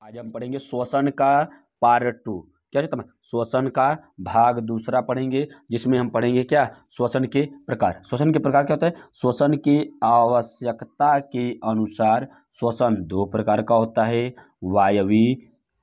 आज हम पढ़ेंगे श्वसन का पार्ट 2। क्या कहते हैं, श्वसन का भाग दूसरा पढ़ेंगे, जिसमें हम पढ़ेंगे क्या, श्वसन के प्रकार। श्वसन के प्रकार क्या होता है? श्वसन की आवश्यकता के अनुसार श्वसन दो प्रकार का होता है, वायवीय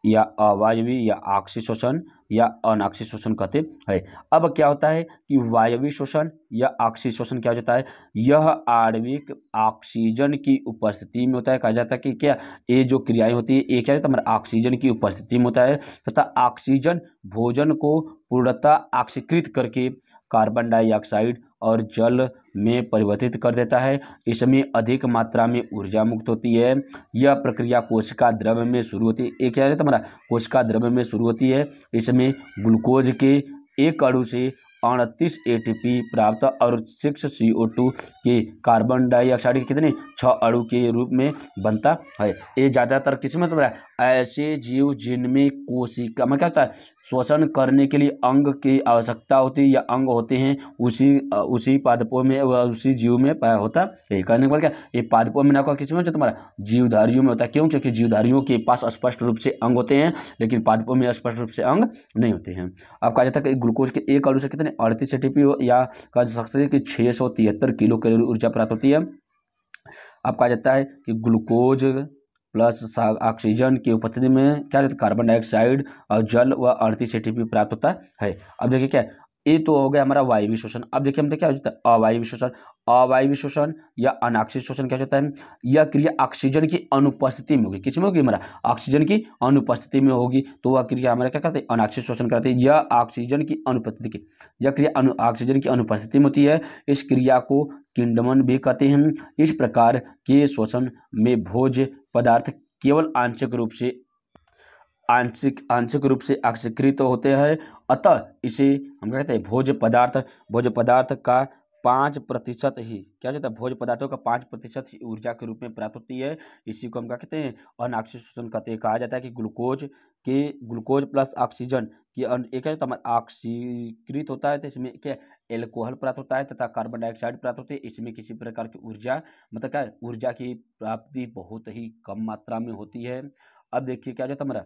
या अवायवीय या आक्षिक श्वसन या अनाक्षिक श्वसन कहते हैं। अब क्या होता है कि वायवीय श्वसन या आक्षिक श्वसन क्या हो जाता है? यह आणविक ऑक्सीजन की उपस्थिति में होता है। कहा जाता है कि क्या ये जो क्रियाएं होती है ये क्या होता है, हमारे ऑक्सीजन की उपस्थिति में होता है, तथा ऑक्सीजन भोजन को पूर्णतः ऑक्सीकृत करके कार्बन डाइऑक्साइड और जल में परिवर्तित कर देता है। इसमें अधिक मात्रा में ऊर्जा मुक्त होती है। यह प्रक्रिया कोशिका द्रव्य में शुरू होती है। ये क्या है हमारा, कोशिका द्रव्य में शुरू होती है। इसमें ग्लूकोज के एक अणु से 38 एटीपी प्राप्त और 6 CO2 के कार्बन डाइऑक्साइड के कितने 6 अणु के रूप में बनता है। ये ज़्यादातर किसमें तो ऐसे जीव जिनमें कोशिका में क्या होता है, श्वसन करने के लिए अंग की आवश्यकता होती है या अंग होते हैं, उसी पादपों में उसी जीव में होता है। करने के बाद क्या, ये पादपों में ना किसमें होता है, तुम्हारा जीवधारियों में होता है। क्यों? क्योंकि जीवधारियों के पास स्पष्ट रूप से अंग होते हैं, लेकिन पादपों में स्पष्ट रूप से अंग नहीं होते हैं। अब कहा जाता है कि ग्लूकोज के एक अणु से कितने 38 एटीपी या कह सकते हैं कि 673 किलो कैलोरी ऊर्जा प्राप्त होती है। अब कहा जाता है कि ग्लूकोज प्लस ऑक्सीजन की उपस्थिति में क्या रहता है, कार्बन डाइऑक्साइड और जल व 38 एटीपी प्राप्त होता है। अब देखिए क्या, ये तो हो गया हमारा वायवीय शोषण। अब देखिए हम क्या हो जाता है अवायवीय शोषण। अवायवीय शोषण या अनाक्षिक शोषण क्या होता है, यह क्रिया ऑक्सीजन की अनुपस्थिति में होगी। किसमें होगी, हमारा ऑक्सीजन की अनुपस्थिति में होगी, तो वह क्रिया हमारा क्या करते हैं, अनाक्षिक शोषण करते हैं। यह ऑक्सीजन की अनुपस्थिति की यह क्रिया ऑक्सीजन की अनुपस्थिति में होती है। इस क्रिया को किण्वन भी कहते हैं। इस प्रकार के श्वसन में भोज्य पदार्थ केवल आंशिक रूप से ऑक्सीकृत होते हैं। अतः इसे हम क्या कहते हैं, भोज्य पदार्थ का 5% ही क्या कहते हैं, भोज्य पदार्थों का 5% ही ऊर्जा के रूप में प्राप्त होती है। इसी को हम क्या कहते हैं, अनाक्षिक शोषण कहते हैं। कहा जाता है कि ग्लूकोज प्लस ऑक्सीजन की एक है ऑक्सीकृत होता है, तो इसमें क्या एल्कोहल प्राप्त होता है तथा कार्बन डाइऑक्साइड प्राप्त होती है। इसमें किसी प्रकार की ऊर्जा मतलब क्या ऊर्जा की प्राप्ति बहुत ही कम मात्रा में होती है। अब देखिए क्या हो जाता है हमारा,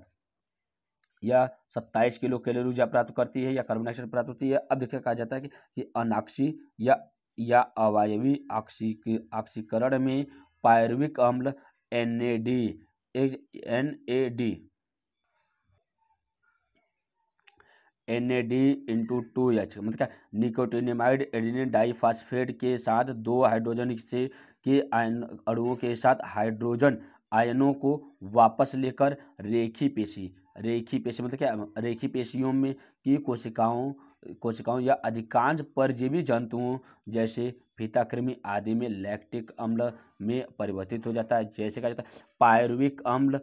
या 27 किलो कैलोरी ऊर्जा प्राप्त करती है या कार्बन डाइऑक्साइड प्राप्त होती है। अब देखिए कहा जाता है कि अनाक्षी या अवायवीय ऑक्सीकरण में पायरुविक अम्ल NAD/2H मतलब क्या, निकोटिनामाइड एडेनिन डाइफास्फेट के साथ दो हाइड्रोजन से के अणुओं के साथ हाइड्रोजन आयनों को वापस लेकर रेखी पेशी मतलब क्या, रेखी पेशियों में की कोशिकाओं या अधिकांश परजीवी जंतुओं जैसे फीताकृमि आदि में लैक्टिक अम्ल में परिवर्तित हो जाता है। जैसे कहा जाता है पायरुविक अम्ल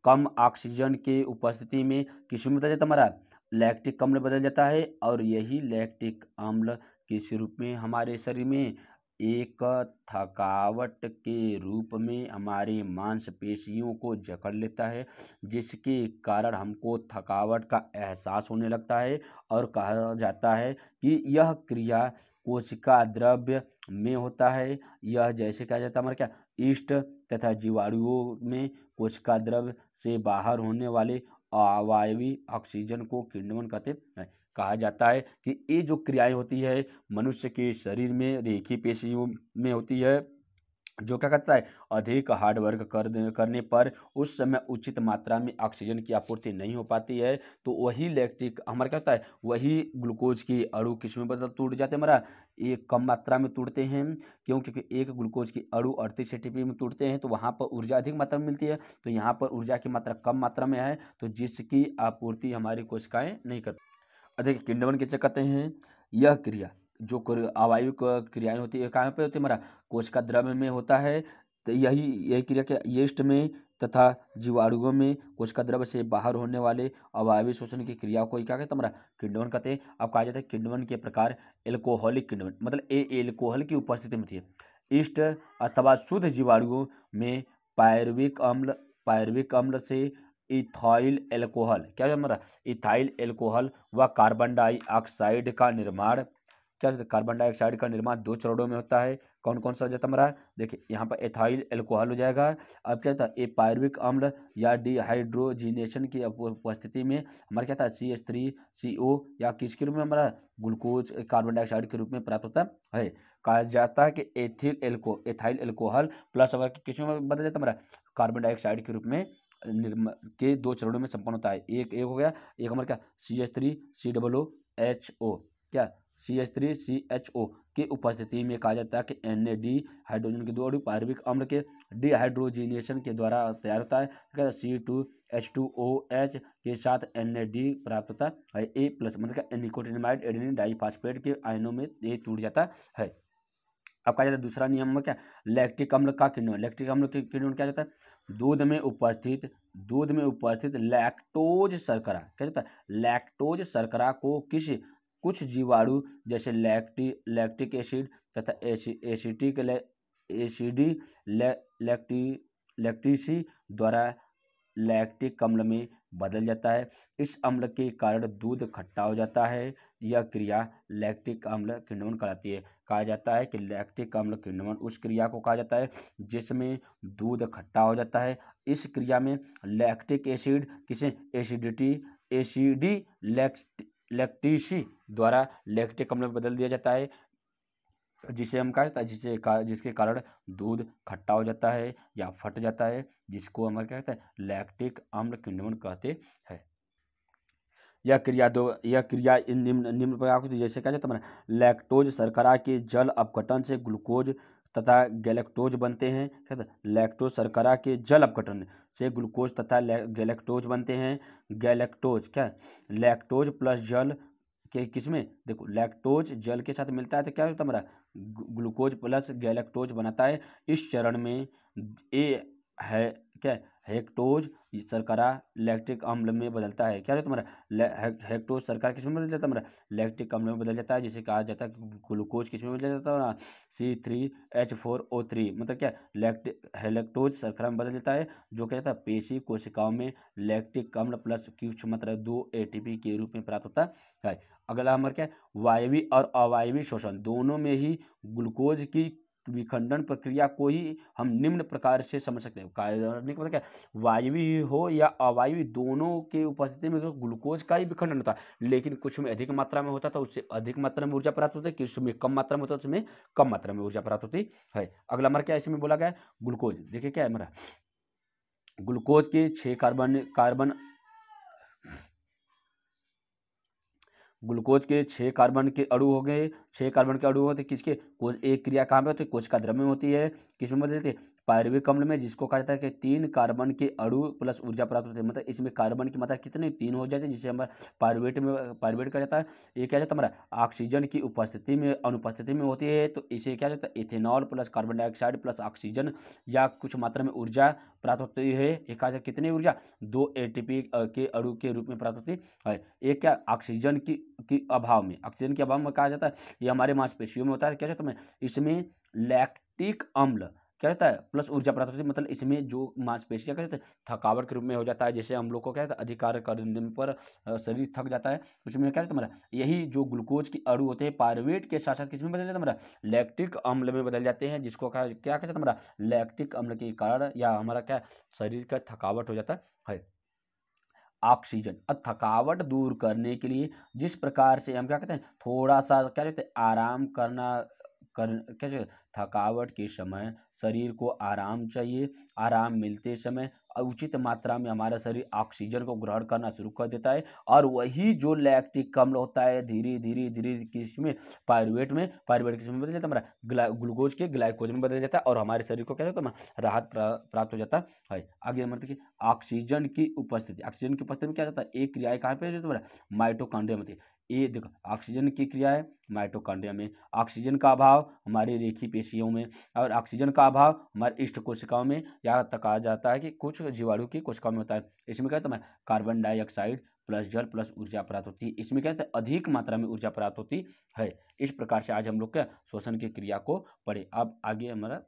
कम ऑक्सीजन के उपस्थिति में किसमें बदल जाता है, हमारा लैक्टिक अम्ल बदल जाता है। और यही लैक्टिक अम्ल किस रूप में हमारे शरीर में एक थकावट के रूप में हमारी मांसपेशियों को जकड़ लेता है, जिसके कारण हमको थकावट का एहसास होने लगता है। और कहा जाता है कि यह क्रिया कोशिका द्रव्य में होता है। यह जैसे कहा जाता है हमारा क्या, ईस्ट तथा जीवाणुओं में कोशिका द्रव्य से बाहर होने वाले अवायवीय ऑक्सीजन को किण्वन कहते हैं। कहा जाता है कि ये जो क्रियाएं होती है मनुष्य के शरीर में रेखी पेशियों में होती है, जो क्या करता है अधिक हार्ड वर्क करने पर उस समय उचित मात्रा में ऑक्सीजन की आपूर्ति नहीं हो पाती है, तो वही लैक्टिक हमारा क्या होता है, वही ग्लूकोज की अणु किसमें बदल टूट जाते हैं, हमारा एक कम मात्रा में टूटते हैं। क्यों? क्योंकि एक ग्लूकोज की अणु 38 एटीपी में टूटते हैं, तो वहाँ पर ऊर्जा अधिक मात्रा में मिलती है, तो यहाँ पर ऊर्जा की मात्रा कम मात्रा में है, तो जिसकी आपूर्ति हमारी कोशिकाएं नहीं करती। अधिक किण्वन किसे कहते हैं, यह क्रिया जो अवायवीय क्रियाएं होती है कहाँ पे होती है, हमारा कोशिका द्रव्य में होता है। तो यही क्रिया के यीस्ट में तथा जीवाणुओं में कोशिका द्रव्य से बाहर होने वाले अवायवीय शोषण की क्रिया को क्या कहते हैं, हमारा किण्वन कहते हैं। अब कहा जाता है किण्वन के प्रकार एल्कोहलिक किण्वन मतलब एल्कोहल की उपस्थिति में होती है। ईस्ट अथवा शुद्ध जीवाणुओं में पायरुविक अम्ल से इथाइल एल्कोहल क्या है हमारा, इथाइल एल्कोहल व कार्बन डाइऑक्साइड का निर्माण क्या कार्बन डाइऑक्साइड का निर्माण 2 चरणों में होता है। कौन कौन सा हो जाता है हमारा, देखिए यहाँ पर एथाइल एल्कोहल हो जाएगा। अब क्या था, ए पायरुविक अम्ल या डिहाइड्रोजिनेशन की उपस्थिति में हमारा क्या था, CH3CO या किसके रूप में हमारा ग्लूकोज कार्बन डाइऑक्साइड के रूप में प्राप्त होता है। कहा जाता है कि एथाइल एल्कोहल प्लस हमारा किस में बदल जाता है, हमारा कार्बन डाइऑक्साइड के रूप में के 2 चरणों में संपन्न होता है। एक हो गया, एक हमारा क्या CH3COOHO, क्या CH3CHO की उपस्थिति में कहा जाता है कि NAD हाइड्रोजन के 2 अणु पायरुविक अम्ल के डिहाइड्रोजिनेशन के द्वारा तैयार होता है। C2H2OH के साथ NAD प्राप्त होता है। A प्लस मतलब निकोटिनामाइड एडेनिन डाइफॉस्फेट के आयनों में ये टूट जाता है। अब कहा जाता है दूसरा नियम में क्या, लैक्टिक अम्ल का किण्वन। लैक्टिक अम्ल के किण्वन क्या जाता है, दूध में उपस्थित लैक्टोज शर्करा, क्या जाता है, लैक्टोज शर्करा को कुछ जीवाणु जैसे लैक्टिक एसिड तथा लैक्टिसी द्वारा लैक्टिक अम्ल में बदल जाता है। इस अम्ल के कारण दूध खट्टा हो जाता है। यह क्रिया लैक्टिक अम्ल किण्वन कहलाती है। कहा जाता है कि लैक्टिक अम्ल किण्वन उस क्रिया को कहा जाता है जिसमें दूध खट्टा हो जाता है। इस क्रिया में लैक्टिक एसिड किसे एसिडी लैक्टिसी द्वारा लैक्टिक अम्ल में बदल दिया जाता है, जिसे हम कहा जाता है जिसके कारण दूध खट्टा हो जाता है या फट जाता है, जिसको हम क्या कहते हैं, लैक्टिक अम्ल किण्वन कहते हैं। यह क्रिया निम्न प्रकार होती है, जैसे क्या जाता है, लैक्टोज शर्करा के जल अपघटन से ग्लूकोज तथा गैलेक्टोज बनते हैं। क्या था, लैक्टोज शर्करा के जल अपघटन से ग्लूकोज तथा गैलेक्टोज बनते हैं। गैलेक्टोज क्या, लैक्टोज प्लस जल के किसमें, देखो लैक्टोज जल के साथ मिलता है तो क्या होता है हमारा ग्लूकोज प्लस गैलेक्टोज बनाता है। इस चरण में ए है क्या, हेक्टोज शर्करा लैक्टिक अम्ल में बदलता है। क्या होता है तुम्हारा हेक्टोज शर्करा किस में बदल जाता है, हमारा लैक्टिक अम्ल में बदल जाता है, जिसे कहा जाता है ग्लूकोज किस में बदल जाता है, C3H4O3, मतलब क्या लैक्टोज शर्करा में बदल जाता है, जो क्या जाता है पेशी कोशिकाओं में लैक्टिक अम्ल प्लस कुछ मात्रा 2 ATP के रूप में प्राप्त होता है। अगला हमारा क्या, वायवीय और अवायवीय शोषण दोनों में ही ग्लूकोज की विखंडन प्रक्रिया को ही हम निम्न प्रकार से समझ सकते हैं। कार्बनिक मतलब क्या, वायवीय हो या अवायवीय दोनों के उपस्थिति में ग्लूकोज का ही विखंडन होता है, लेकिन कुछ में अधिक मात्रा में होता है तो उससे अधिक मात्रा में ऊर्जा प्राप्त होती है, कुछ में कम मात्रा में होता है उसमें कम मात्रा में ऊर्जा प्राप्त होती है। अगला हमारा क्या इसमें बोला गया, ग्लूकोज, देखिए क्या है हमारा ग्लूकोज के 6 ग्लूकोज के 6 कार्बन के अणु हो गए। 6 कार्बन के अणु होते किसके, एक क्रिया कहाँ पे होती है, कोशिका द्रव्य में होती है। किसमें बदलती है, पायरुविक अम्ल में, जिसको कहा जाता है कि 3 कार्बन के अणु प्लस ऊर्जा प्राप्त होती है, मतलब इसमें कार्बन की मात्रा कितनी 3 हो जाती है, जिसे हमारा पायरुवेट कहा जाता है। ये क्या जाता है हमारा ऑक्सीजन की उपस्थिति में अनुपस्थिति में होती है, तो इसे क्या जाता है ethanol plus carbon dioxide plus oxygen या कुछ मात्रा में ऊर्जा प्राप्त होती है। एक कहा जाता है कितनी ऊर्जा, 2 ATP के अणु के रूप में प्राप्त होती है। एक क्या, ऑक्सीजन की अभाव में, ऑक्सीजन के अभाव में कहा जाता है ये हमारे मांसपेशियों में होता है। क्या कहते हैं इसमें लैक्टिक अम्ल क्या रहता है प्लस ऊर्जा प्राप्त होती है, मतलब इसमें जो मांसपेशियां क्या कहते हैं थकावट के रूप में हो जाता है, जैसे हम लोग को क्या कहता है अधिकार करने पर शरीर थक जाता है, उसमें क्या कहते हैं हमारा यही जो ग्लूकोज के अणु होते हैं पायरुवेट के साथ साथ किसमें बदल जाता है हमारा लैक्टिक अम्ल में बदल जाते हैं, जिसको क्या कहते हैं हमारा लैक्टिक अम्ल के कारण या हमारा क्या शरीर का थकावट हो जाता है। ऑक्सीजन और थकावट दूर करने के लिए जिस प्रकार से हम क्या कहते हैं थोड़ा सा क्या कहते हैं आराम क्या कहते हैं, थकावट के समय शरीर को आराम चाहिए। आराम मिलते समय उचित मात्रा में हमारा शरीर ऑक्सीजन को ग्रहण करना शुरू कर देता है, और वही जो लैक्टिक अम्ल होता है धीरे धीरे किसमें पायरुवेट किसमें बदल जाता है हमारा ग्लूकोज के ग्लाइकोज में बदल जाता है, और हमारे शरीर को क्या होता है राहत प्राप्त हो जाता है। आगे हमारे देखिए ऑक्सीजन की उपस्थिति में क्या जाता है एक क्रिया कहाँ पे हो जाता है माइटोकॉन्ड्रिया में। ये देखो ऑक्सीजन की क्रिया है माइटोकॉन्ड्रिया में, ऑक्सीजन का अभाव हमारी रेखीय पेशियों में, और ऑक्सीजन का अभाव हमारे इष्ट कोशिकाओं में, यहाँ तक कहा जाता है कि कुछ जीवाणु की कोशिकाओं में होता है। इसमें क्या होता है कार्बन डाइऑक्साइड प्लस जल प्लस ऊर्जा प्राप्त होती है, इसमें क्या होता है अधिक मात्रा में ऊर्जा प्राप्त होती है। इस प्रकार से आज हम लोग क्या श्वसन की क्रिया को पढ़े। अब आगे हमारा